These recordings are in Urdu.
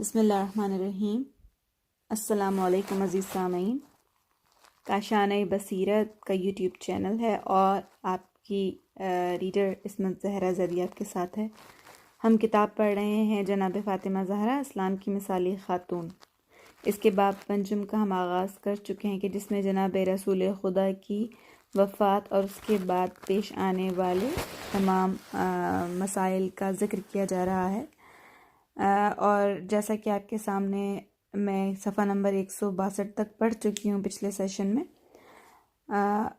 بسم اللہ الرحمن الرحیم۔ السلام علیکم عزیز سامعین، کاشانۂ بصیرت کا یوٹیوب چینل ہے اور آپ کی ریڈر عصمت زہرا زیدی آپ کے ساتھ ہے۔ ہم کتاب پڑھ رہے ہیں جناب فاطمہ زہرا اسلام کی مثالی خاتون۔ اس کے باب پنجم کا ہم آغاز کر چکے ہیں کہ جس میں جناب رسول خدا کی وفات اور اس کے بعد پیش آنے والے تمام مسائل کا ذکر کیا جا رہا ہے۔ اور جیسا کہ آپ کے سامنے میں صفحہ نمبر 162 تک پڑھ چکی ہوں پچھلے سیشن میں،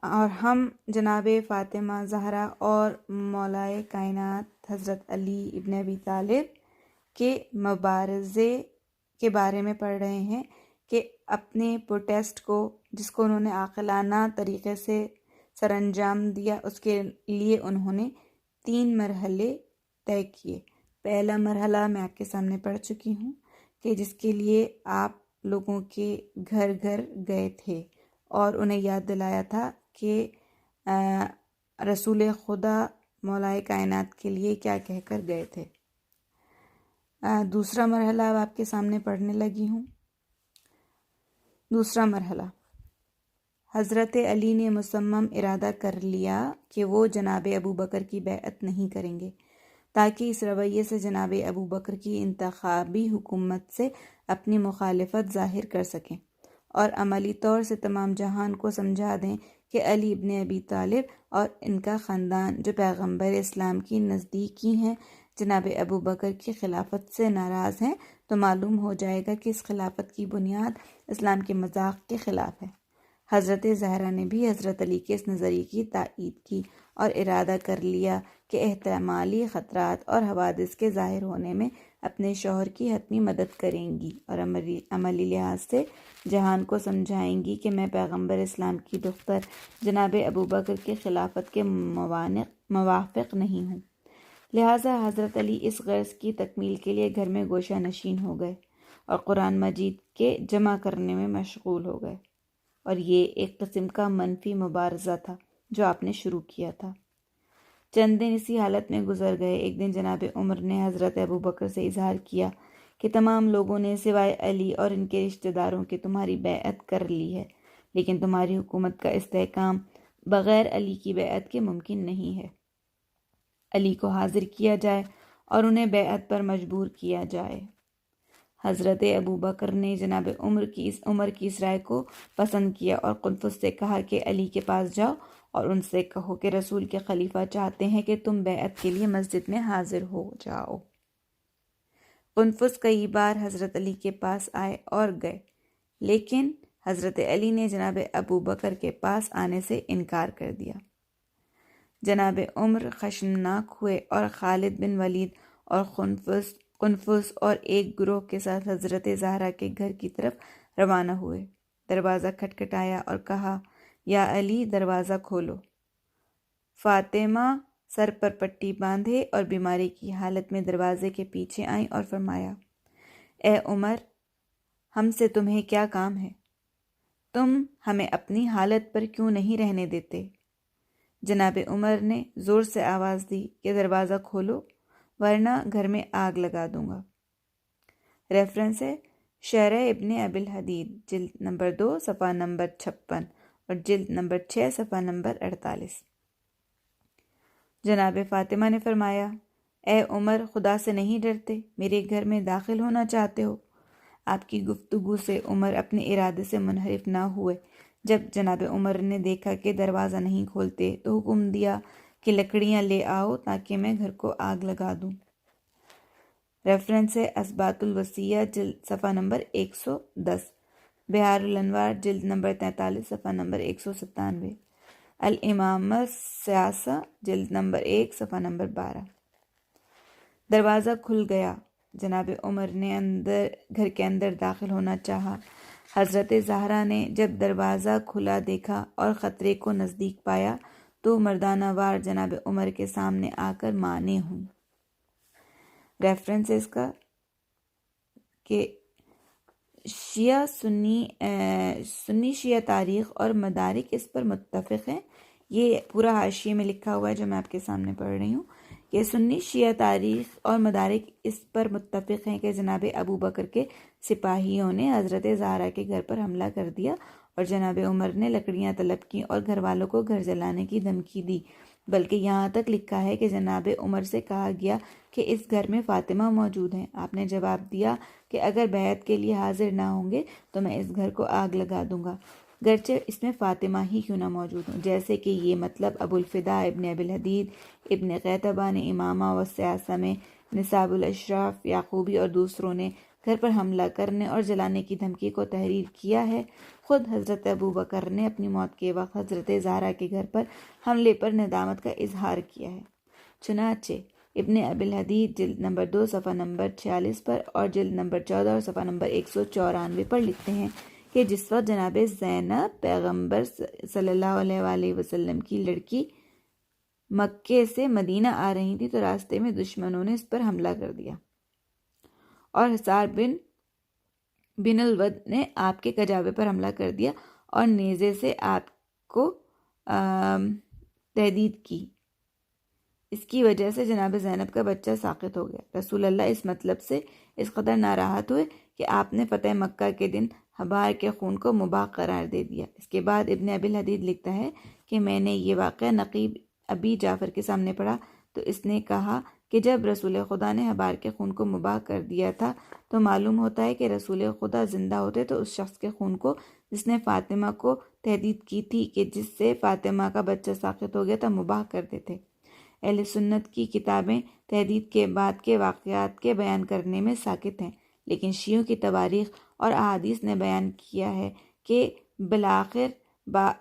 اور ہم جناب فاطمہ زہرا اور مولائے کائنات حضرت علی ابن ابی طالب کے مبارزے کے بارے میں پڑھ رہے ہیں کہ اپنے پروٹیسٹ کو، جس کو انہوں نے عاقلانہ طریقے سے سر انجام دیا، اس کے لیے انہوں نے 3 مرحلے طے کیے۔ پہلا مرحلہ میں آپ کے سامنے پڑھ چکی ہوں کہ جس کے لیے آپ لوگوں کے گھر گھر گئے تھے اور انہیں یاد دلایا تھا کہ رسول خدا مولائے کائنات کے لیے کیا کہہ کر گئے تھے۔ دوسرا مرحلہ اب آپ کے سامنے پڑھنے لگی ہوں۔ دوسرا مرحلہ، حضرت علی نے مصمم ارادہ کر لیا کہ وہ جناب ابو بکر کی بیعت نہیں کریں گے، تاکہ اس رویے سے جناب ابو بکر کی انتخابی حکومت سے اپنی مخالفت ظاہر کر سکیں اور عملی طور سے تمام جہان کو سمجھا دیں کہ علی ابن ابی طالب اور ان کا خاندان جو پیغمبر اسلام کی نزدیکی ہیں، جناب ابو بکر کی خلافت سے ناراض ہیں، تو معلوم ہو جائے گا کہ اس خلافت کی بنیاد اسلام کے مذاق کے خلاف ہے۔ حضرت زہرا نے بھی حضرت علی کے اس نظریے کی تائید کی اور ارادہ کر لیا کہ احتمالی خطرات اور حوادث کے ظاہر ہونے میں اپنے شوہر کی حتمی مدد کریں گی اور عملی لحاظ سے جہان کو سمجھائیں گی کہ میں پیغمبر اسلام کی دختر جناب ابو بکر کے خلافت کے موافق نہیں ہوں۔ لہٰذا حضرت علی اس غرض کی تکمیل کے لیے گھر میں گوشہ نشین ہو گئے اور قرآن مجید کے جمع کرنے میں مشغول ہو گئے، اور یہ ایک قسم کا منفی مبارزہ تھا جو آپ نے شروع کیا تھا۔ چند دن اسی حالت میں گزر گئے۔ ایک دن جناب عمر نے حضرت ابو بکر سے اظہار کیا کہ تمام لوگوں نے سوائے علی اور ان کے رشتہ داروں کے تمہاری بیعت کر لی ہے، لیکن تمہاری حکومت کا استحکام بغیر علی کی بیعت کے ممکن نہیں ہے۔ علی کو حاضر کیا جائے اور انہیں بیعت پر مجبور کیا جائے۔ حضرت ابو بکر نے جناب عمر کی اس رائے کو پسند کیا اور قنفذ سے کہا کہ علی کے پاس جاؤ اور ان سے کہو کہ رسول کے خلیفہ چاہتے ہیں کہ تم بیعت کے لیے مسجد میں حاضر ہو جاؤ۔ قنفذ کئی بار حضرت علی کے پاس آئے اور گئے، لیکن حضرت علی نے جناب ابو بکر کے پاس آنے سے انکار کر دیا۔ جناب عمر خشمناک ہوئے اور خالد بن ولید اور قنفذ اور ایک گروہ کے ساتھ حضرت زہرا کے گھر کی طرف روانہ ہوئے۔ دروازہ کھٹکھٹایا اور کہا، یا علی، دروازہ کھولو۔ فاطمہ سر پر پٹی باندھے اور بیماری کی حالت میں دروازے کے پیچھے آئیں اور فرمایا، اے عمر، ہم سے تمہیں کیا کام ہے؟ تم ہمیں اپنی حالت پر کیوں نہیں رہنے دیتے؟ جناب عمر نے زور سے آواز دی کہ دروازہ کھولو ورنہ گھر میں آگ لگا دوں گا۔ ریفرنس ہے شرح ابن ابی الحدید، جلد نمبر 2 صفحہ نمبر 56 اور جلد نمبر 6 صفحہ نمبر 48۔ جناب فاطمہ نے فرمایا، اے عمر، خدا سے نہیں ڈرتے؟ میرے گھر میں داخل ہونا چاہتے ہو؟ آپ کی گفتگو سے عمر اپنے ارادے سے منحرف نہ ہوئے۔ جب جناب عمر نے دیکھا کہ دروازہ نہیں کھولتے تو حکم دیا کہ لکڑیاں لے آؤ تاکہ میں گھر کو آگ لگا دوں۔ ریفرنس ہے اثبات الوصیہ، جلد صفحہ نمبر 110، بہار الانوار، جلد نمبر 43 صفحہ نمبر 197، الامامہ السیاسہ، جلد نمبر 1 صفحہ نمبر 12۔ دروازہ کھل گیا۔ جناب عمر نے گھر کے اندر داخل ہونا چاہا۔ حضرت زہرا نے جب دروازہ کھلا دیکھا اور خطرے کو نزدیک پایا تو مردانہ وار جناب عمر کے سامنے آ کر مانے ہوں۔ ریفرنس ہے اس کا کہ سنی شیعہ تاریخ اور مدارک اس پر متفق ہیں۔ یہ پورا حاشیے میں لکھا ہوا ہے جو میں آپ کے سامنے پڑھ رہی ہوں کہ سنی شیعہ تاریخ اور مدارک اس پر متفق ہیں کہ جناب ابو بکر کے سپاہیوں نے حضرت زہرا کے گھر پر حملہ کر دیا اور جناب عمر نے لکڑیاں طلب کیں اور گھر والوں کو گھر جلانے کی دھمکی دی، بلکہ یہاں تک لکھا ہے کہ جناب عمر سے کہا گیا کہ اس گھر میں فاطمہ موجود ہیں۔ آپ نے جواب دیا کہ اگر بیعت کے لیے حاضر نہ ہوں گے تو میں اس گھر کو آگ لگا دوں گا، گرچہ اس میں فاطمہ ہی کیوں نہ موجود ہوں، جیسے کہ یہ مطلب ابو الفدا ابن ابی الحدید ابن قیتبہ نے امامہ و سیاسہ میں نصاب الاشراف یعقوبی اور دوسروں نے گھر پر حملہ کرنے اور جلانے کی دھمکی کو تحریر کیا ہے۔ خود حضرت ابو بکر نے اپنی موت کے وقت حضرت زہرا کے گھر پر حملے پر ندامت کا اظہار کیا ہے۔ چنانچہ ابن ابی الحدید جلد نمبر 2 صفحہ نمبر 46 پر اور جلد نمبر 14 اور صفحہ نمبر 194 پر لکھتے ہیں کہ جس وقت جناب زینب پیغمبر صلی اللہ علیہ وآلہ وسلم کی لڑکی مکے سے مدینہ آ رہی تھی تو راستے میں دشمنوں نے اس پر حملہ کر دیا اور حصار بن الود نے آپ کے کجاوے پر حملہ کر دیا اور نیزے سے آپ کو تہدید کی۔ اس کی وجہ سے جناب زینب کا بچہ ساقط ہو گیا۔ رسول اللہ اس مطلب سے اس قدر ناراحت ہوئے کہ آپ نے فتح مکہ کے دن حبار کے خون کو مباح قرار دے دیا۔ اس کے بعد ابن ابی الحدید لکھتا ہے کہ میں نے یہ واقعہ نقیب ابی جعفر کے سامنے پڑھا تو اس نے کہا کہ جب رسول خدا نے حبار کے خون کو مباح کر دیا تھا تو معلوم ہوتا ہے کہ رسول خدا زندہ ہوتے تو اس شخص کے خون کو جس نے فاطمہ کو تہدید کی تھی کہ جس سے فاطمہ کا بچہ ساقط ہو گیا تھا مباح کر دیتے۔ اہل سنت کی کتابیں تہدید کے بعد کے واقعات کے بیان کرنے میں ساکت ہیں، لیکن شیعوں کی تواریخ اور احادیث نے بیان کیا ہے کہ بالآخر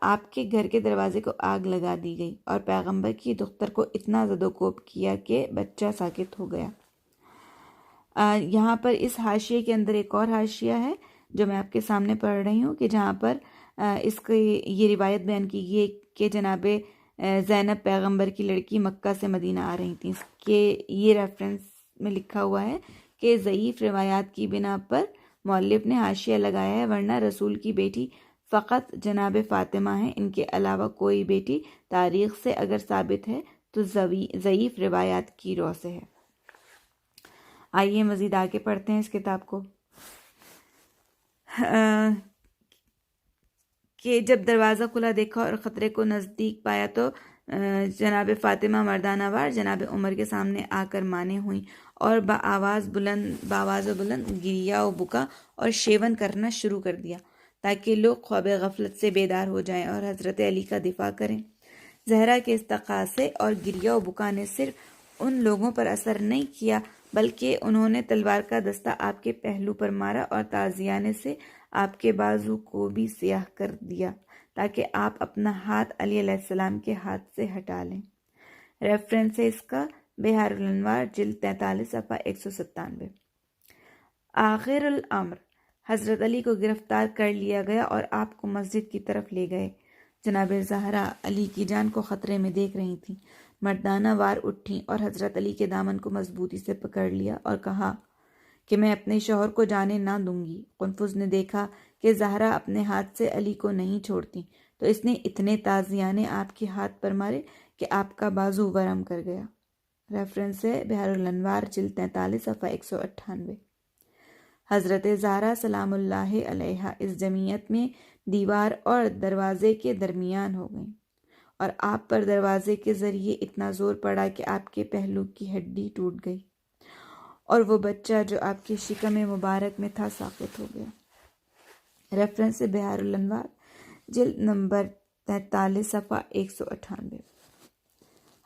آپ کے گھر کے دروازے کو آگ لگا دی گئی اور پیغمبر کی دختر کو اتنا زد و کوب کیا کہ بچہ ساکت ہو گیا۔ یہاں پر اس حاشیے کے اندر ایک اور حاشیہ ہے جو میں آپ کے سامنے پڑھ رہی ہوں کہ جہاں پر اس کی یہ روایت بیان کی گئی کہ جناب زینب پیغمبر کی لڑکی مکہ سے مدینہ آ رہی تھیں۔ اس کے یہ ریفرنس میں لکھا ہوا ہے کہ ضعیف روایات کی بنا پر مؤلف نے حاشیہ لگایا ہے، ورنہ رسول کی بیٹی فقط جناب فاطمہ ہیں، ان کے علاوہ کوئی بیٹی تاریخ سے اگر ثابت ہے تو ضعیف روایات کی رو سے ہے۔ آئیے مزید آگے پڑھتے ہیں اس کتاب کو۔ کہ جب دروازہ کھلا دیکھا اور خطرے کو نزدیک پایا تو جناب فاطمہ مردانہ وار جناب عمر کے سامنے آ کر مانے ہوئیں اور بآواز بلند گریہ و بکا اور شیون کرنا شروع کر دیا تاکہ لوگ خواب غفلت سے بیدار ہو جائیں اور حضرت علی کا دفاع کریں۔ زہرا کے استغاثے اور گریہ و بکا نے صرف ان لوگوں پر اثر نہیں کیا بلکہ انہوں نے تلوار کا دستہ آپ کے پہلو پر مارا اور تازیانے سے آپ کے بازو کو بھی سیاہ کر دیا تاکہ آپ اپنا ہاتھ علی علیہ السلام کے ہاتھ سے ہٹا لیں۔ ریفرنس ہے اس کا بحار الانوار جلد 43 صفحہ 197۔ آخر الامر حضرت علی کو گرفتار کر لیا گیا اور آپ کو مسجد کی طرف لے گئے۔ جناب زہرا علی کی جان کو خطرے میں دیکھ رہی تھیں، مردانہ وار اٹھیں اور حضرت علی کے دامن کو مضبوطی سے پکڑ لیا اور کہا کہ میں اپنے شوہر کو جانے نہ دوں گی۔ قنفذ نے دیکھا کہ زہرا اپنے ہاتھ سے علی کو نہیں چھوڑتی تو اس نے اتنے تازیانے آپ کے ہاتھ پر مارے کہ آپ کا بازو ورم کر گیا۔ ریفرنس ہے بحار الانوار جلد 43 صفحہ 198۔ حضرت زہرا سلام اللہ علیہا اس جمعیت میں دیوار اور دروازے کے درمیان ہو گئیں اور آپ پر دروازے کے ذریعے اتنا زور پڑا کہ آپ کے پہلو کی ہڈی ٹوٹ گئی اور وہ بچہ جو آپ کے شکم مبارک میں تھا ساقط ہو گیا۔ ریفرنس بحار الانوار جلد نمبر 43 صفحہ 198۔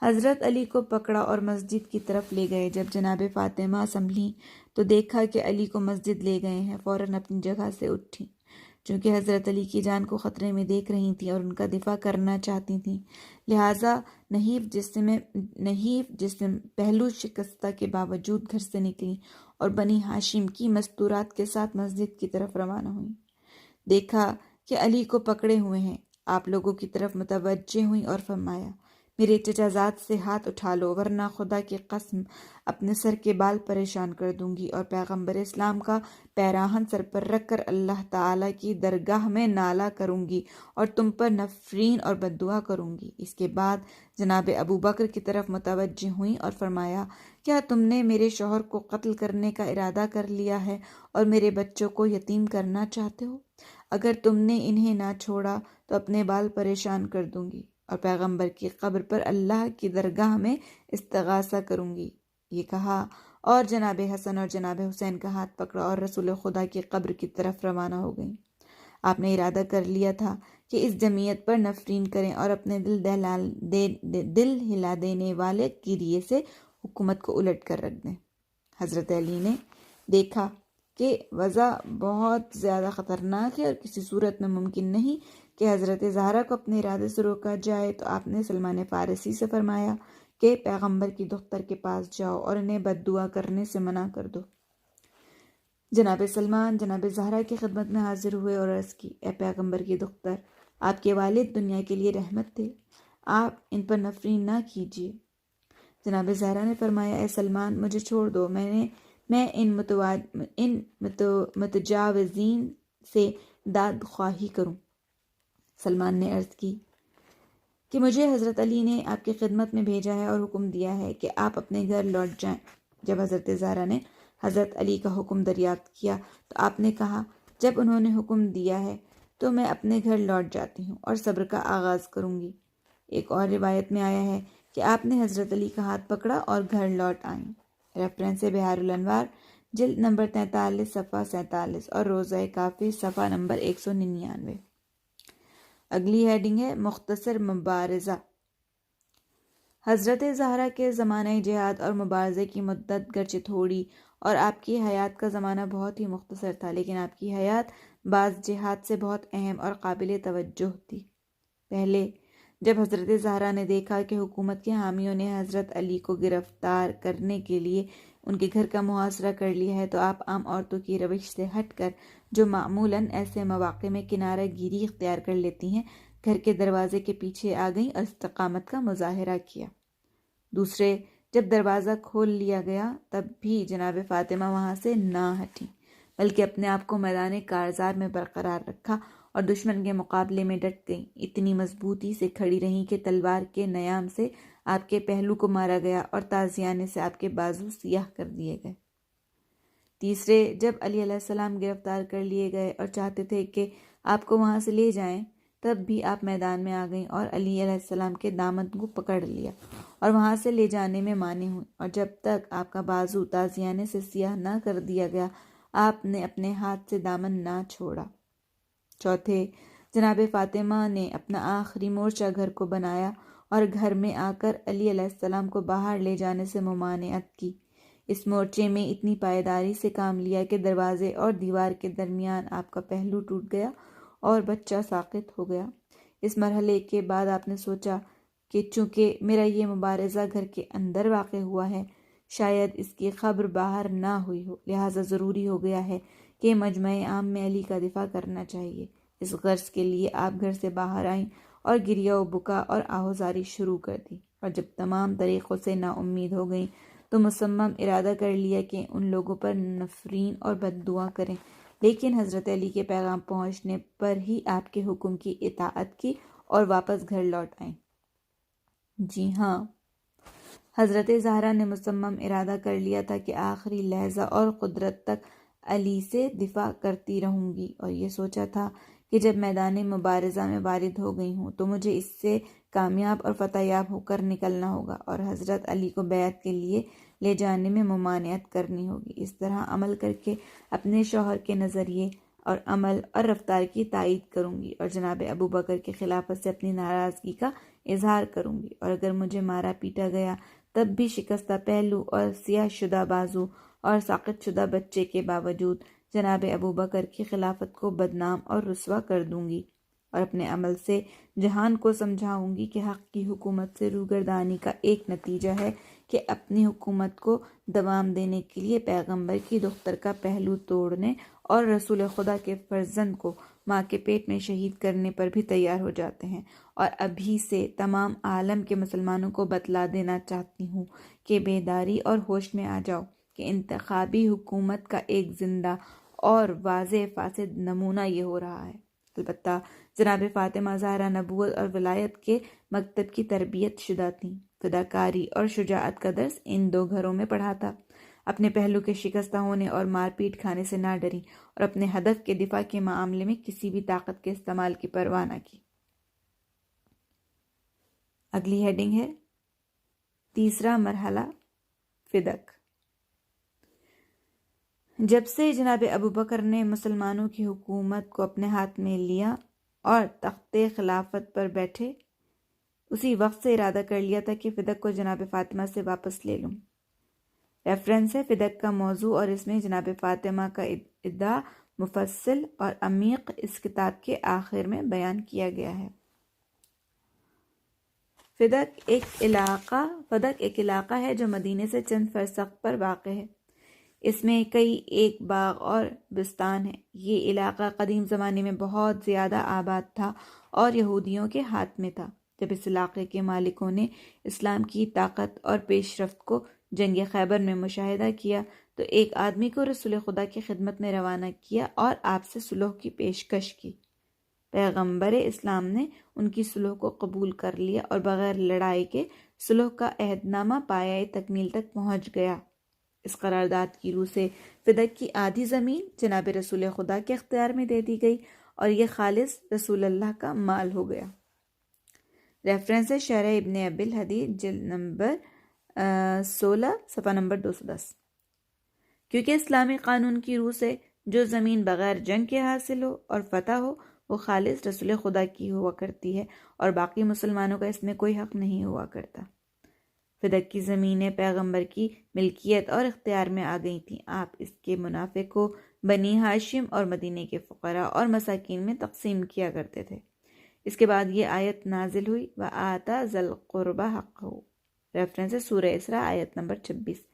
حضرت علی کو پکڑا اور مسجد کی طرف لے گئے۔ جب جناب فاطمہ سنبھلی تو دیکھا کہ علی کو مسجد لے گئے ہیں، فوراً اپنی جگہ سے اٹھیں۔ چونکہ حضرت علی کی جان کو خطرے میں دیکھ رہی تھیں اور ان کا دفاع کرنا چاہتی تھیں، لہٰذا نحیف جسم پہلو شکستہ کے باوجود گھر سے نکلی اور بنی ہاشم کی مستورات کے ساتھ مسجد کی طرف روانہ ہوئیں۔ دیکھا کہ علی کو پکڑے ہوئے ہیں، آپ لوگوں کی طرف متوجہ ہوئیں اور فرمایا میرے چچا زاد سے ہاتھ اٹھا لو ورنہ خدا کی قسم اپنے سر کے بال پریشان کر دوں گی اور پیغمبر اسلام کا پیراہن سر پر رکھ کر اللہ تعالیٰ کی درگاہ میں نالہ کروں گی اور تم پر نفرین اور بددعا کروں گی۔ اس کے بعد جناب ابو بکر کی طرف متوجہ ہوئیں اور فرمایا، کیا تم نے میرے شوہر کو قتل کرنے کا ارادہ کر لیا ہے اور میرے بچوں کو یتیم کرنا چاہتے ہو؟ اگر تم نے انہیں نہ چھوڑا تو اپنے بال پریشان کر دوں گی اور پیغمبر کی قبر پر اللہ کی درگاہ میں استغاثہ کروں گی۔ یہ کہا اور جناب حسن اور جناب حسین کا ہاتھ پکڑا اور رسول خدا کی قبر کی طرف روانہ ہو گئیں۔ آپ نے ارادہ کر لیا تھا کہ اس جمعیت پر نفرین کریں اور اپنے دل ہلا دینے والے کیریے سے حکومت کو الٹ کر رکھ دیں۔ حضرت علی نے دیکھا کہ وضع بہت زیادہ خطرناک ہے اور کسی صورت میں ممکن نہیں کہ حضرت زہرا کو اپنے ارادے سے روکا جائے، تو آپ نے سلمان فارسی سے فرمایا کہ پیغمبر کی دختر کے پاس جاؤ اور انہیں بد دعا کرنے سے منع کر دو۔ جناب سلمان جناب زہرا کی خدمت میں حاضر ہوئے اور عرض کی، اے پیغمبر کی دختر، آپ کے والد دنیا کے لیے رحمت تھے، آپ ان پر نفرین نہ کیجیے۔ جناب زہرا نے فرمایا، اے سلمان مجھے چھوڑ دو، میں ان متجاوزین سے داد خواہی کروں۔ سلمان نے عرض کی کہ مجھے حضرت علی نے آپ کی خدمت میں بھیجا ہے اور حکم دیا ہے کہ آپ اپنے گھر لوٹ جائیں۔ جب حضرت زہرا نے حضرت علی کا حکم دریافت کیا تو آپ نے کہا، جب انہوں نے حکم دیا ہے تو میں اپنے گھر لوٹ جاتی ہوں اور صبر کا آغاز کروں گی۔ ایک اور روایت میں آیا ہے کہ آپ نے حضرت علی کا ہاتھ پکڑا اور گھر لوٹ آئیں۔ ریفرنس بہار الانوار جلد نمبر 43 صفحہ 47 اور روضہ کافی صفحہ نمبر 199۔ اگلی ہیڈنگ ہے مختصر مبارزہ۔ حضرت زہرا کے زمانہ جہاد اور مبارزے کی مدت گرچہ تھوڑی اور آپ کی حیات کا زمانہ بہت ہی مختصر تھا، لیکن آپ کی حیات بعض جہاد سے بہت اہم اور قابل توجہ تھی۔ پہلے جب حضرت زہرا نے دیکھا کہ حکومت کے حامیوں نے حضرت علی کو گرفتار کرنے کے لیے ان کے گھر کا محاصرہ کر لیا ہے، تو آپ عام عورتوں کی روش سے ہٹ کر، جو معمولاً ایسے مواقع میں کنارہ گیری اختیار کر لیتی ہیں، گھر کے دروازے کے پیچھے آ گئیں اور استقامت کا مظاہرہ کیا۔ دوسرے، جب دروازہ کھول لیا گیا تب بھی جناب فاطمہ وہاں سے نہ ہٹیں، بلکہ اپنے آپ کو میدان کارزار میں برقرار رکھا اور دشمن کے مقابلے میں ڈٹ گئیں۔ اتنی مضبوطی سے کھڑی رہیں کہ تلوار کے نیام سے آپ کے پہلو کو مارا گیا اور تازیانے سے آپ کے بازو سیاہ کر دیے گئے۔ تیسرے، جب علی علیہ السلام گرفتار کر لیے گئے اور چاہتے تھے کہ آپ کو وہاں سے لے جائیں، تب بھی آپ میدان میں آ گئیں اور علی علیہ السلام کے دامن کو پکڑ لیا اور وہاں سے لے جانے میں مانع ہوئیں، اور جب تک آپ کا بازو تازیانے سے سیاہ نہ کر دیا گیا، آپ نے اپنے ہاتھ سے دامن نہ چھوڑا۔ چوتھے، جناب فاطمہ نے اپنا آخری مورچہ گھر کو بنایا اور گھر میں آ کر علی علیہ السلام کو باہر لے جانے سے ممانعت کی۔ اس مورچے میں اتنی پائیداری سے کام لیا کہ دروازے اور دیوار کے درمیان آپ کا پہلو ٹوٹ گیا اور بچہ ساقط ہو گیا۔ اس مرحلے کے بعد آپ نے سوچا کہ چونکہ میرا یہ مبارزہ گھر کے اندر واقع ہوا ہے، شاید اس کی خبر باہر نہ ہوئی ہو، لہٰذا ضروری ہو گیا ہے کہ مجمع عام میں علی کا دفاع کرنا چاہیے۔ اس غرض کے لیے آپ گھر سے باہر آئیں اور گریہ و بکا اور آہوزاری شروع کر دی، اور جب تمام طریقوں سے نا امید ہو گئیں تو مصمم ارادہ کر لیا کہ ان لوگوں پر نفرین اور بد دعا کریں، لیکن حضرت علی کے پیغام پہنچنے پر ہی آپ کے حکم کی اطاعت کی اور واپس گھر لوٹ آئیں۔ جی ہاں، حضرت زہرا نے مصمم ارادہ کر لیا تھا کہ آخری لحظہ اور قدرت تک علی سے دفاع کرتی رہوں گی، اور یہ سوچا تھا کہ جب میدان مبارزہ میں وارد ہو گئی ہوں تو مجھے اس سے کامیاب اور فتح یاب ہو کر نکلنا ہوگا اور حضرت علی کو بیعت کے لیے لے جانے میں ممانعت کرنی ہوگی۔ اس طرح عمل کر کے اپنے شوہر کے نظریے اور عمل اور رفتار کی تائید کروں گی اور جناب ابو بکر کی خلافت سے اپنی ناراضگی کا اظہار کروں گی، اور اگر مجھے مارا پیٹا گیا تب بھی شکستہ پہلو اور سیاہ شدہ بازو اور ساقط شدہ بچے کے باوجود جناب ابو بکر کی خلافت کو بدنام اور رسوا کر دوں گی، اور اپنے عمل سے جہان کو سمجھاؤں گی کہ حق کی حکومت سے روگردانی کا ایک نتیجہ ہے کہ اپنی حکومت کو دوام دینے کے لیے پیغمبر کی دختر کا پہلو توڑنے اور رسول خدا کے فرزند کو ماں کے پیٹ میں شہید کرنے پر بھی تیار ہو جاتے ہیں، اور ابھی سے تمام عالم کے مسلمانوں کو بتلا دینا چاہتی ہوں کہ بیداری اور ہوش میں آ جاؤ کہ انتخابی حکومت کا ایک زندہ اور واضح فاسد نمونہ یہ ہو رہا ہے۔ البتہ جناب فاطمہ زہرا نبوت اور ولایت کے مکتب کی تربیت شدہ تھیں۔ فداکاری اور شجاعت کا درس ان دو گھروں میں پڑھا تھا۔ اپنے پہلو کے شکستہ ہونے اور مار پیٹ کھانے سے نہ ڈری اور اپنے ہدف کے دفاع کے معاملے میں کسی بھی طاقت کے استعمال کی پرواہ نہ کی۔ اگلی ہیڈنگ ہے تیسرا مرحلہ، فدق۔ جب سے جناب ابوبکر نے مسلمانوں کی حکومت کو اپنے ہاتھ میں لیا اور تخت خلافت پر بیٹھے، اسی وقت سے ارادہ کر لیا تھا کہ فدق کو جناب فاطمہ سے واپس لے لوں۔ ریفرنس ہے فدق کا موضوع، اور اس میں جناب فاطمہ کا ادعا مفصل اور عمیق اس کتاب کے آخر میں بیان کیا گیا ہے۔ فدق ایک علاقہ ہے جو مدینے سے چند فرسخ پر واقع ہے۔ اس میں کئی ایک باغ اور بستان ہیں۔ یہ علاقہ قدیم زمانے میں بہت زیادہ آباد تھا اور یہودیوں کے ہاتھ میں تھا۔ جب اس علاقے کے مالکوں نے اسلام کی طاقت اور پیش رفت کو جنگ خیبر میں مشاہدہ کیا تو ایک آدمی کو رسول خدا کی خدمت میں روانہ کیا اور آپ سے صلح کی پیشکش کی۔ پیغمبر اسلام نے ان کی صلح کو قبول کر لیا اور بغیر لڑائی کے صلح کا عہد نامہ پایۂ تکمیل تک پہنچ گیا۔ اس قرارداد کی روح سے فدق کی آدھی زمین جناب رسول خدا کے اختیار میں دے دی گئی اور یہ خالص رسول اللہ کا مال ہو گیا۔ ریفرنس ہے شرح ابن ابی الحدید جلد نمبر 16 صفحہ نمبر 210۔ کیونکہ اسلامی قانون کی روح سے جو زمین بغیر جنگ کے حاصل ہو اور فتح ہو وہ خالص رسول خدا کی ہوا کرتی ہے اور باقی مسلمانوں کا اس میں کوئی حق نہیں ہوا کرتا۔ فدق کی زمینیں پیغمبر کی ملکیت اور اختیار میں آ گئی تھیں۔ آپ اس کے منافع کو بنی ہاشم اور مدینے کے فقراء اور مساکین میں تقسیم کیا کرتے تھے۔ اس کے بعد یہ آیت نازل ہوئی وَآتَى ذَا الْقُرْبَى حَقَّهُ۔ ریفرنس ہے سورہ اسراء آیت نمبر 26۔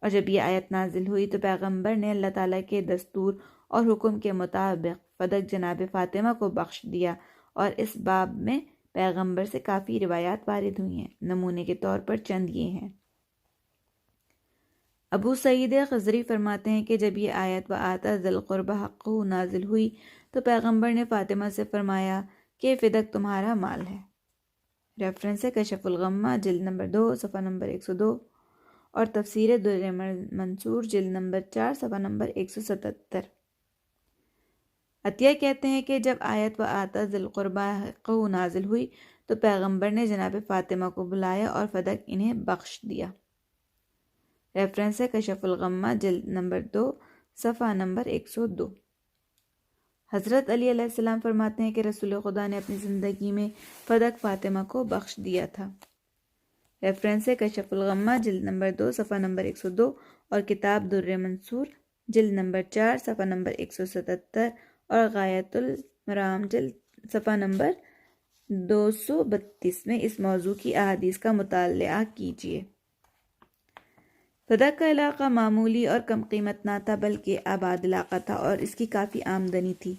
اور جب یہ آیت نازل ہوئی تو پیغمبر نے اللہ تعالیٰ کے دستور اور حکم کے مطابق فدق جناب فاطمہ کو بخش دیا، اور اس باب میں پیغمبر سے کافی روایات وارد ہوئی ہیں۔ نمونے کے طور پر چند یہ ہیں۔ ابو سعید خضری فرماتے ہیں کہ جب یہ آیت وَآتَى ذَا الْقُرْبَى حَقَّهُ نازل ہوئی تو پیغمبر نے فاطمہ سے فرمایا کہ فدق تمہارا مال ہے۔ ریفرنس ہے کشف الغمہ جلد نمبر 2 صفحہ نمبر 102 اور تفسیر در منصور جلد نمبر 4 صفحہ نمبر 177۔ عطیہ کہتے ہیں کہ جب آیت وَآتَى ذَا الْقُرْبَى حَقَّهُ نازل ہوئی تو پیغمبر نے جناب فاطمہ کو بلایا اور فدق انہیں بخش دیا۔ ریفرنس ہے کشف الغمہ جلد نمبر 2 صفحہ نمبر 102۔ حضرت علی علیہ السلام فرماتے ہیں کہ رسول خدا نے اپنی زندگی میں فدق فاطمہ کو بخش دیا تھا۔ ریفرنس ہے کشف الغمہ جلد نمبر 2 صفحہ نمبر 102 اور کتاب در منصور جلد نمبر 4 صفحہ نمبر 177 اور غایت المرام جلد صفحہ نمبر 232 میں اس موضوع کی احادیث کا مطالعہ کیجیے۔ فدق کا علاقہ معمولی اور کم قیمت نہ تھا بلکہ آباد علاقہ تھا اور اس کی کافی آمدنی تھی۔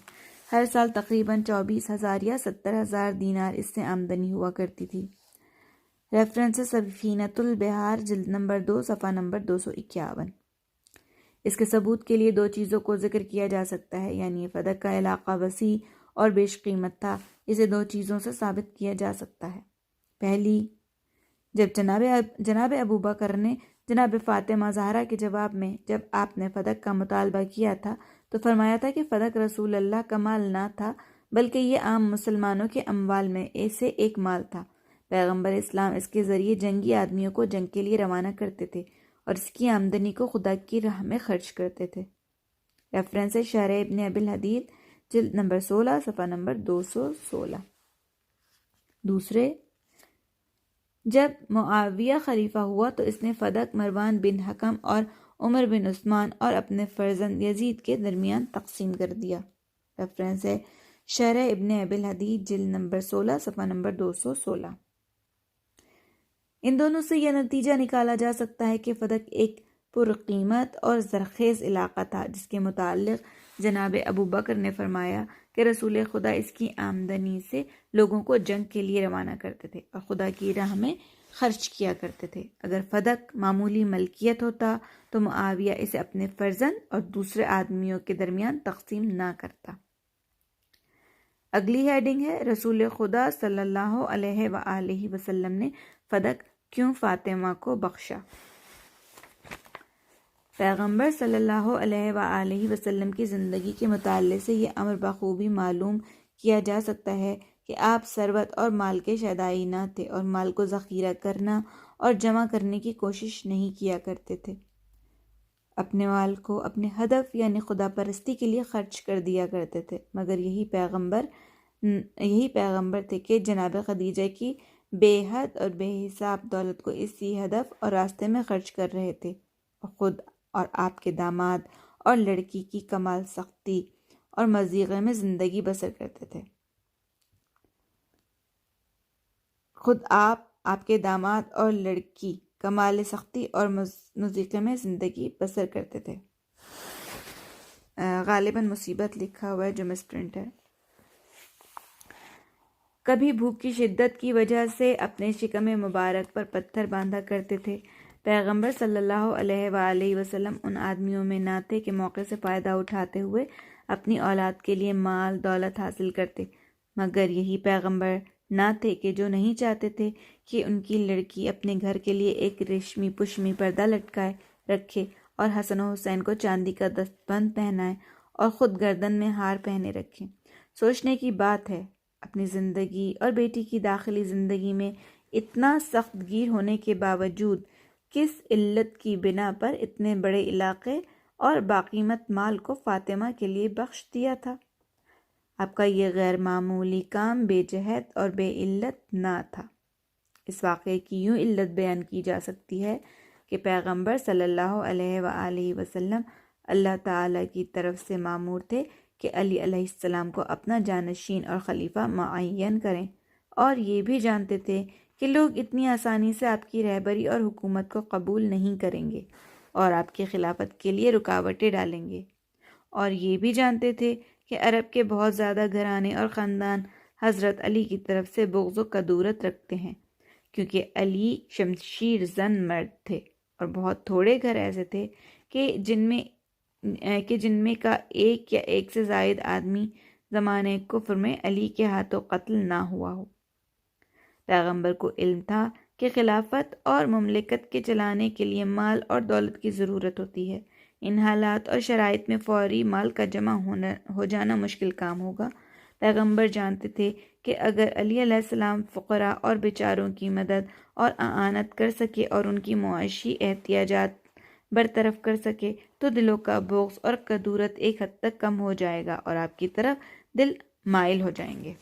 ہر سال تقریباً 24,000 یا 70,000 دینار اس سے آمدنی ہوا کرتی تھی۔ ریفرنس سفینۃ البحار جلد نمبر 2 صفحہ نمبر 251۔ اس کے ثبوت کے لیے دو چیزوں کو ذکر کیا جا سکتا ہے، یعنی فدق کا علاقہ وسیع اور بیش قیمت تھا۔ اسے دو چیزوں سے ثابت کیا جا سکتا ہے۔ پہلی، جب جناب ابوبکر نے جناب فاطمہ زہرا کے جواب میں جب آپ نے فدق کا مطالبہ کیا تھا تو فرمایا تھا کہ فدق رسول اللہ کا مال نہ تھا بلکہ یہ عام مسلمانوں کے اموال میں سے ایک مال تھا۔ پیغمبر اسلام اس کے ذریعے جنگی آدمیوں کو جنگ کے لیے روانہ کرتے تھے اور اس کی آمدنی کو خدا کی راہ میں خرچ کرتے تھے۔ ریفرنس شرح ابن ابی الحدید جلد نمبر 16 صفحہ نمبر 216۔ دوسرے، جب معاویہ خلیفہ ہوا تو اس نے فدق مروان بن حکم اور عمر بن عثمان اور اپنے فرزند یزید کے درمیان تقسیم کر دیا۔ ریفرنس ہے شرح ابن ابی الحدید جلد نمبر 16 صفحہ نمبر 216۔ ان دونوں سے یہ نتیجہ نکالا جا سکتا ہے کہ فدق ایک پرقیمت اور زرخیز علاقہ تھا جس کے متعلق جناب ابوبکر نے فرمایا کہ رسول خدا اس کی آمدنی سے لوگوں کو جنگ کے لیے روانہ کرتے تھے اور خدا کی راہ میں خرچ کیا کرتے تھے۔ اگر فدق معمولی ملکیت ہوتا تو معاویہ اسے اپنے فرزند اور دوسرے آدمیوں کے درمیان تقسیم نہ کرتا۔ اگلی ہیڈنگ ہے رسول خدا صلی اللہ علیہ وآلہ وسلم نے فدق کیوں فاطمہ کو بخشا؟ پیغمبر صلی اللہ علیہ وآلہ وسلم کی زندگی کے مطالعے سے یہ امر بخوبی معلوم کیا جا سکتا ہے کہ آپ ثروت اور مال کے شیدائی نہ تھے اور مال کو ذخیرہ کرنا اور جمع کرنے کی کوشش نہیں کیا کرتے تھے۔ اپنے مال کو اپنے ہدف یعنی خدا پرستی کے لیے خرچ کر دیا کرتے تھے، مگر یہی پیغمبر تھے کہ جناب خدیجہ کی بے حد اور بے حساب دولت کو اسی ہدف اور راستے میں خرچ کر رہے تھے، اور خود اور آپ کے داماد اور لڑکی کی کمال سختی اور مضیقے میں زندگی بسر کرتے تھے۔ خود آپ کے داماد اور لڑکی کمال سختی اور مضیقے میں زندگی بسر کرتے تھے۔ غالباً مصیبت لکھا ہوا ہے جو مس پرنٹ ہے۔ کبھی بھوک کی شدت کی وجہ سے اپنے شکم مبارک پر پتھر باندھا کرتے تھے۔ پیغمبر صلی اللہ علیہ وآلہ وسلم ان آدمیوں میں نہ تھے کہ موقع سے فائدہ اٹھاتے ہوئے اپنی اولاد کے لیے مال دولت حاصل کرتے، مگر یہی پیغمبر نہ تھے کہ جو نہیں چاہتے تھے کہ ان کی لڑکی اپنے گھر کے لیے ایک ریشمی پشمی پردہ لٹکائے رکھے اور حسن و حسین کو چاندی کا دستبند پہنائے اور خود گردن میں ہار پہنے رکھے۔ سوچنے کی بات ہے، اپنی زندگی اور بیٹی کی داخلی زندگی میں اتنا سخت گیر ہونے کے باوجود کس علت کی بنا پر اتنے بڑے علاقے اور باقیمت مال کو فاطمہ کے لیے بخش دیا تھا؟ آپ کا یہ غیر معمولی کام بے جہت اور بے علت نہ تھا۔ اس واقعے کی یوں علت بیان کی جا سکتی ہے کہ پیغمبر صلی اللہ علیہ وآلہ وسلم اللہ تعالیٰ کی طرف سے مامور تھے کہ علی علیہ السلام کو اپنا جانشین اور خلیفہ معین کریں، اور یہ بھی جانتے تھے کہ لوگ اتنی آسانی سے آپ کی رہبری اور حکومت کو قبول نہیں کریں گے اور آپ کی خلافت کے لیے رکاوٹیں ڈالیں گے، اور یہ بھی جانتے تھے کہ عرب کے بہت زیادہ گھرانے اور خاندان حضرت علی کی طرف سے بغض و کدورت رکھتے ہیں، کیونکہ علی شمشیر زن مرد تھے، اور بہت تھوڑے گھر ایسے تھے کہ جن میں کا ایک یا ایک سے زائد آدمی زمانے کفر میں علی کے ہاتھوں قتل نہ ہوا ہو۔ پیغمبر کو علم تھا کہ خلافت اور مملکت کے چلانے کے لیے مال اور دولت کی ضرورت ہوتی ہے۔ ان حالات اور شرائط میں فوری مال کا جمع ہو جانا مشکل کام ہوگا۔ پیغمبر جانتے تھے کہ اگر علی علیہ السلام فقراء اور بیچاروں کی مدد اور اعانت کر سکے اور ان کی معاشی احتیاجات برطرف کر سکے تو دلوں کا بغض اور کدورت ایک حد تک کم ہو جائے گا اور آپ کی طرف دل مائل ہو جائیں گے۔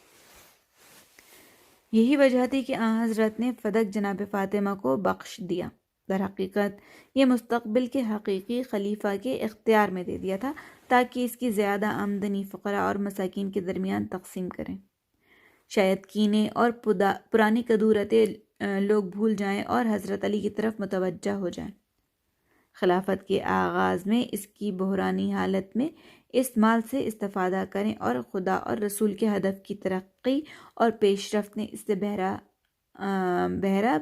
یہی وجہ تھی کہ آن حضرت نے فدق جناب فاطمہ کو بخش دیا۔ در حقیقت یہ مستقبل کے حقیقی خلیفہ کے اختیار میں دے دیا تھا تاکہ اس کی زیادہ آمدنی فقراء اور مساکین کے درمیان تقسیم کریں۔ شاید کینے اور پرانی کدورتیں لوگ بھول جائیں اور حضرت علی کی طرف متوجہ ہو جائیں۔ خلافت کے آغاز میں اس کی بحرانی حالت میں اس مال سے استفادہ کریں اور خدا اور رسول کے ہدف کی ترقی اور پیش رفت میں اس سے بہرہ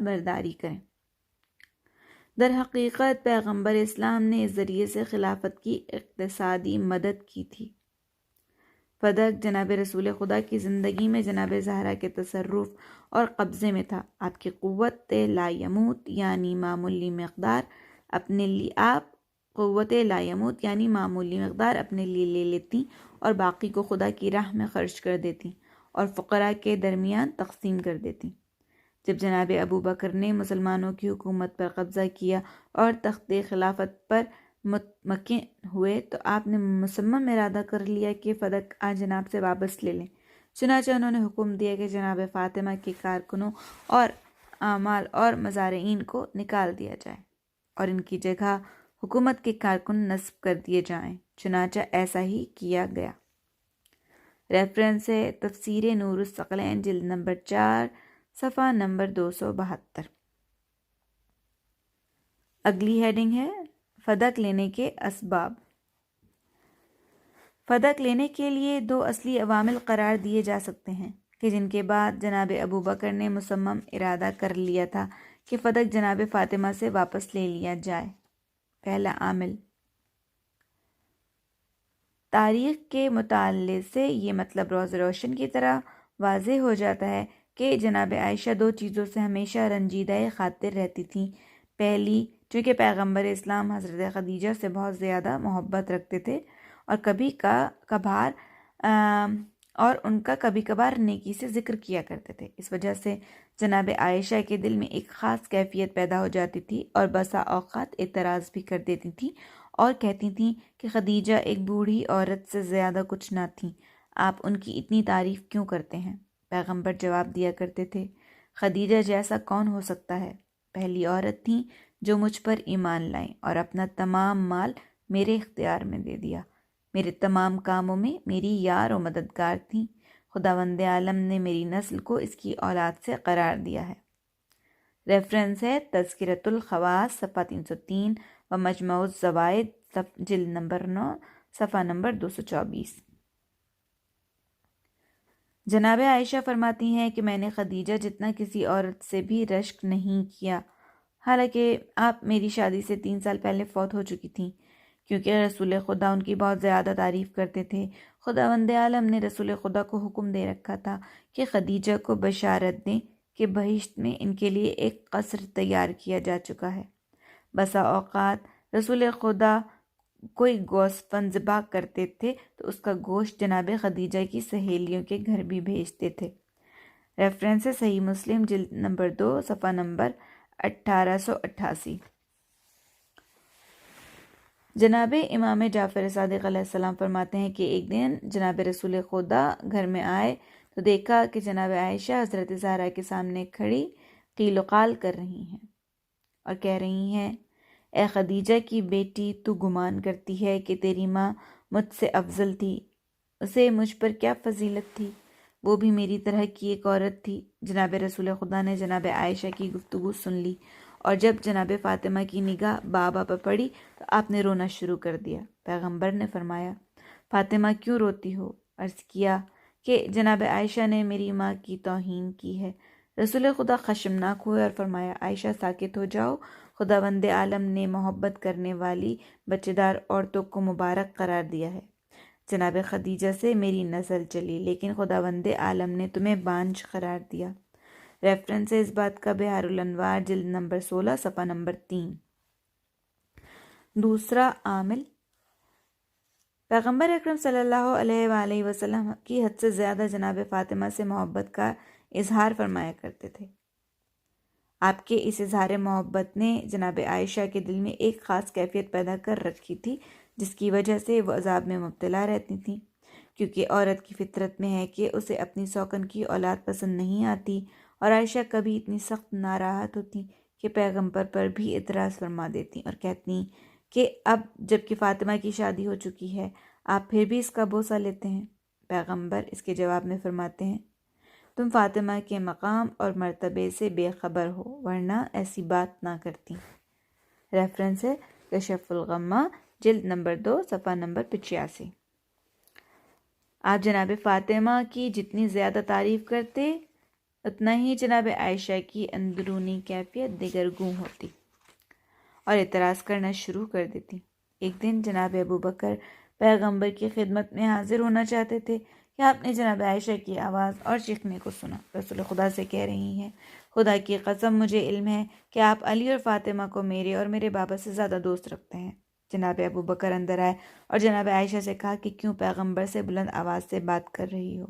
برداری کریں۔ در حقیقت پیغمبر اسلام نے اس ذریعے سے خلافت کی اقتصادی مدد کی تھی۔ فدق جناب رسول خدا کی زندگی میں جناب زہرا کے تصرف اور قبضے میں تھا۔ آپ کی قوت لا یموت یعنی معمولی مقدار اپنے لیے لے لیتی اور باقی کو خدا کی راہ میں خرچ کر دیتی اور فقراء کے درمیان تقسیم کر دیتی۔ جب جناب ابو بکر نے مسلمانوں کی حکومت پر قبضہ کیا اور تخت خلافت پر متمکن ہوئے تو آپ نے مصمم ارادہ کر لیا کہ فدق آج جناب سے واپس لے لیں۔ چنانچہ انہوں نے حکم دیا کہ جناب فاطمہ کے کارکنوں اور اعمال اور مزارعین کو نکال دیا جائے اور ان کی جگہ حکومت کے کارکن نصب کر دیے جائیں۔ چنانچہ ایسا ہی کیا گیا۔ ریفرنس ہے تفسیر نور الثقلین جلد نمبر 4 صفحہ نمبر 272۔ اگلی ہیڈنگ ہے فدق لینے کے اسباب۔ فدق لینے کے لیے دو اصلی عوامل قرار دیے جا سکتے ہیں کہ جن کے بعد جناب ابو بکر نے مصمم ارادہ کر لیا تھا کہ فدق جناب فاطمہ سے واپس لے لیا جائے۔ پہلا عامل، تاریخ کے مطالعے سے یہ مطلب روز روشن کی طرح واضح ہو جاتا ہے کہ جناب عائشہ دو چیزوں سے ہمیشہ رنجیدہ خاطر رہتی تھیں۔ پہلی، چونکہ پیغمبر اسلام حضرت خدیجہ سے بہت زیادہ محبت رکھتے تھے اور ان کا کبھی کبھار نیکی سے ذکر کیا کرتے تھے، اس وجہ سے جناب عائشہ کے دل میں ایک خاص کیفیت پیدا ہو جاتی تھی اور بسا اوقات اعتراض بھی کر دیتی تھیں اور کہتی تھیں کہ خدیجہ ایک بوڑھی عورت سے زیادہ کچھ نہ تھیں، آپ ان کی اتنی تعریف کیوں کرتے ہیں؟ پیغمبر جواب دیا کرتے تھے، خدیجہ جیسا کون ہو سکتا ہے؟ پہلی عورت تھیں جو مجھ پر ایمان لائیں اور اپنا تمام مال میرے اختیار میں دے دیا، میرے تمام کاموں میں میری یار و مددگار تھیں۔ خداوند عالم نے میری نسل کو اس کی اولاد سے قرار دیا ہے۔ ریفرنس ہے تذکرۃ الخواص صفحہ 303 و مجموع الزوائد جلد نمبر 9 صفحہ نمبر 224۔ جناب عائشہ فرماتی ہیں کہ میں نے خدیجہ جتنا کسی عورت سے بھی رشک نہیں کیا، حالانکہ آپ میری شادی سے 3 سال پہلے فوت ہو چکی تھیں، کیونکہ رسول خدا ان کی بہت زیادہ تعریف کرتے تھے۔ خداوند عالم نے رسول خدا کو حکم دے رکھا تھا کہ خدیجہ کو بشارت دیں کہ بہشت میں ان کے لیے ایک قصر تیار کیا جا چکا ہے۔ بسا اوقات رسول خدا کوئی گوشت فن ذبح کرتے تھے تو اس کا گوشت جناب خدیجہ کی سہیلیوں کے گھر بھی بھیجتے تھے۔ ریفرنس صحیح مسلم جلد نمبر 2 صفحہ نمبر 1888۔ جناب امام جعفر صادق علیہ السلام فرماتے ہیں کہ ایک دن جناب رسول خدا گھر میں آئے تو دیکھا کہ جناب عائشہ حضرت زہرا کے سامنے کھڑی قیل و قال کر رہی ہیں اور کہہ رہی ہیں، اے خدیجہ کی بیٹی، تو گمان کرتی ہے کہ تیری ماں مجھ سے افضل تھی، اسے مجھ پر کیا فضیلت تھی؟ وہ بھی میری طرح کی ایک عورت تھی۔ جناب رسول خدا نے جناب عائشہ کی گفتگو سن لی اور جب جناب فاطمہ کی نگاہ بابا پر پڑی تو آپ نے رونا شروع کر دیا۔ پیغمبر نے فرمایا، فاطمہ کیوں روتی ہو؟ عرض کیا کہ جناب عائشہ نے میری ماں کی توہین کی ہے۔ رسول خدا خشمناک ہوئے اور فرمایا، عائشہ ساکت ہو جاؤ، خداوند عالم نے محبت کرنے والی بچے دار عورتوں کو مبارک قرار دیا ہے۔ جناب خدیجہ سے میری نسل چلی، لیکن خداوند عالم نے تمہیں بانجھ قرار دیا۔ ریفرنس ہے اس بات کا بحار الانوار جلد نمبر 16 صفحہ نمبر 3۔ دوسرا عامل، پیغمبر اکرم صلی اللہ علیہ وآلہ وسلم کی حد سے زیادہ جناب فاطمہ سے محبت کا اظہار فرمایا کرتے تھے۔ آپ کے اس اظہار محبت نے جناب عائشہ کے دل میں ایک خاص کیفیت پیدا کر رکھی تھی، جس کی وجہ سے وہ عذاب میں مبتلا رہتی تھیں، کیونکہ عورت کی فطرت میں ہے کہ اسے اپنی سوکن کی اولاد پسند نہیں آتی، اور عائشہ کبھی اتنی سخت ناراحت ہوتی کہ پیغمبر پر بھی اعتراض فرما دیتی اور کہتی کہ اب جب کہ فاطمہ کی شادی ہو چکی ہے، آپ پھر بھی اس کا بوسہ لیتے ہیں۔ پیغمبر اس کے جواب میں فرماتے ہیں، تم فاطمہ کے مقام اور مرتبے سے بے خبر ہو، ورنہ ایسی بات نہ کرتی۔ ریفرنس ہے کشف الغمہ جلد نمبر 2 صفحہ نمبر 85۔ آپ جناب فاطمہ کی جتنی زیادہ تعریف کرتے اتنا ہی جناب عائشہ کی اندرونی کیفیت دگرگوں ہوتی اور اعتراض کرنا شروع کر دیتی۔ ایک دن جناب ابو بکر پیغمبر کی خدمت میں حاضر ہونا چاہتے تھے کہ آپ نے جناب عائشہ کی آواز اور چیخنے کو سنا۔ رسول خدا سے کہہ رہی ہیں، خدا کی قسم مجھے علم ہے کہ آپ علی اور فاطمہ کو میرے اور میرے بابا سے زیادہ دوست رکھتے ہیں۔ جناب ابو بکر اندر آئے اور جناب عائشہ سے کہا کہ کیوں پیغمبر سے بلند آواز سے بات کر رہی ہو۔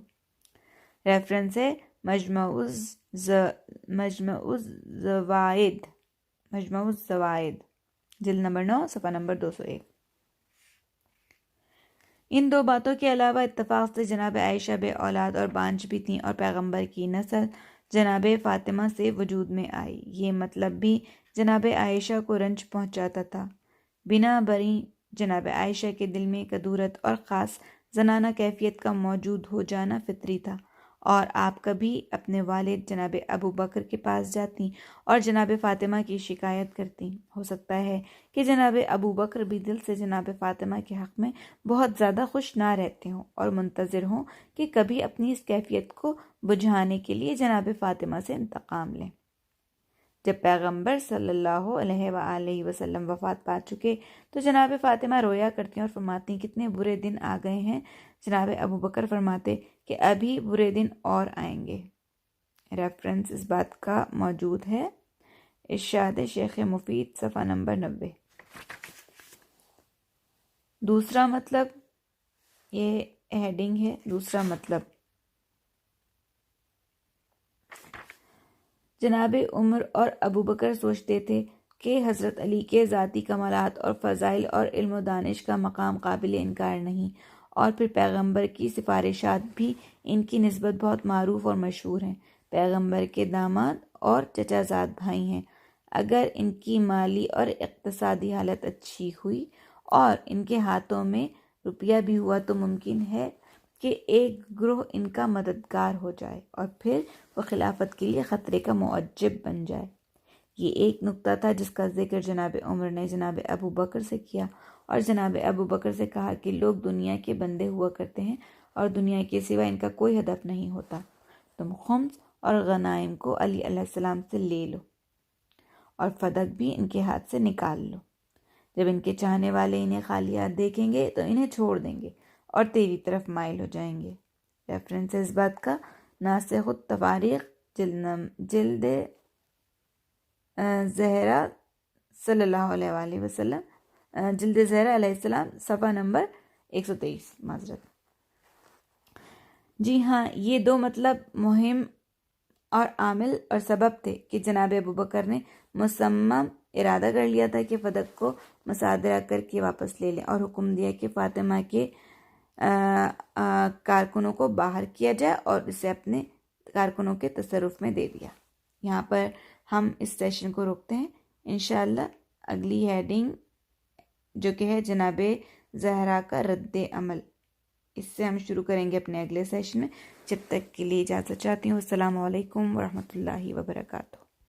ریفرنس ہے مجموع الزوائد جلد نمبر 9 صفحہ نمبر 201۔ ان دو باتوں کے علاوہ اتفاق سے جناب عائشہ بے اولاد اور بانجھ بھی تھیں اور پیغمبر کی نسل جناب فاطمہ سے وجود میں آئی۔ یہ مطلب بھی جناب عائشہ کو رنج پہنچاتا تھا۔ بنا بری جناب عائشہ کے دل میں کدورت اور خاص زنانہ کیفیت کا موجود ہو جانا فطری تھا اور آپ کبھی اپنے والد جناب ابو بکر کے پاس جاتی اور جناب فاطمہ کی شکایت کرتی۔ ہو سکتا ہے کہ جناب ابو بکر بھی دل سے جناب فاطمہ کے حق میں بہت زیادہ خوش نہ رہتے ہوں اور منتظر ہوں کہ کبھی اپنی اس کیفیت کو بجھانے کے لیے جناب فاطمہ سے انتقام لیں۔ جب پیغمبر صلی اللہ علیہ وآلہ وسلم وفات پا چکے تو جناب فاطمہ رویا کرتی اور فرماتی کتنے برے دن آ گئے ہیں۔ جناب ابو بکر فرماتے کہ ابھی برے دن اور آئیں گے۔ ریفرنس اس بات کا موجود ہے ارشاد شیخ مفید صفحہ نمبر 90۔ دوسرا مطلب، یہ ہیڈنگ ہے دوسرا مطلب، جناب عمر اور ابو بکر سوچتے تھے کہ حضرت علی کے ذاتی کمالات اور فضائل اور علم و دانش کا مقام قابل انکار نہیں، اور پھر پیغمبر کی سفارشات بھی ان کی نسبت بہت معروف اور مشہور ہیں۔ پیغمبر کے داماد اور چچا زاد بھائی ہیں۔ اگر ان کی مالی اور اقتصادی حالت اچھی ہوئی اور ان کے ہاتھوں میں روپیہ بھی ہوا تو ممکن ہے کہ ایک گروہ ان کا مددگار ہو جائے اور پھر وہ خلافت کے لیے خطرے کا موجب بن جائے۔ یہ ایک نکتہ تھا جس کا ذکر جناب عمر نے جناب ابو بکر سے کیا اور جناب ابو بکر سے کہا کہ لوگ دنیا کے بندے ہوا کرتے ہیں اور دنیا کے سوا ان کا کوئی ہدف نہیں ہوتا۔ تم خمس اور غنائم کو علی علیہ السلام سے لے لو اور فدق بھی ان کے ہاتھ سے نکال لو۔ جب ان کے چاہنے والے انہیں خالی ہاتھ دیکھیں گے تو انہیں چھوڑ دیں گے اور تیری طرف مائل ہو جائیں گے۔ ریفرنس اس بات کا ناسخ التواریخ جلد زہرا صلی اللہ علیہ وآلہ وسلم، جلد زہرا علیہ السلام صفحہ نمبر 123۔ معذرت۔ جی ہاں، یہ دو مطلب مہم اور عامل اور سبب تھے کہ جناب ابو بکر نے مصمم ارادہ کر لیا تھا کہ فدق کو مصادرہ کر کے واپس لے لیں اور حکم دیا کہ فاطمہ کے کارکنوں کو باہر کیا جائے اور اسے اپنے کارکنوں کے تصرف میں دے دیا۔ یہاں پر ہم اس سیشن کو روکتے ہیں۔ انشاءاللہ اگلی ہیڈنگ جو کہ ہے جناب زہرا کا رد عمل، اس سے ہم شروع کریں گے اپنے اگلے سیشن میں۔ جب تک کے لیے اجازت چاہتی ہوں۔ السلام علیکم ورحمۃ اللہ وبرکاتہ۔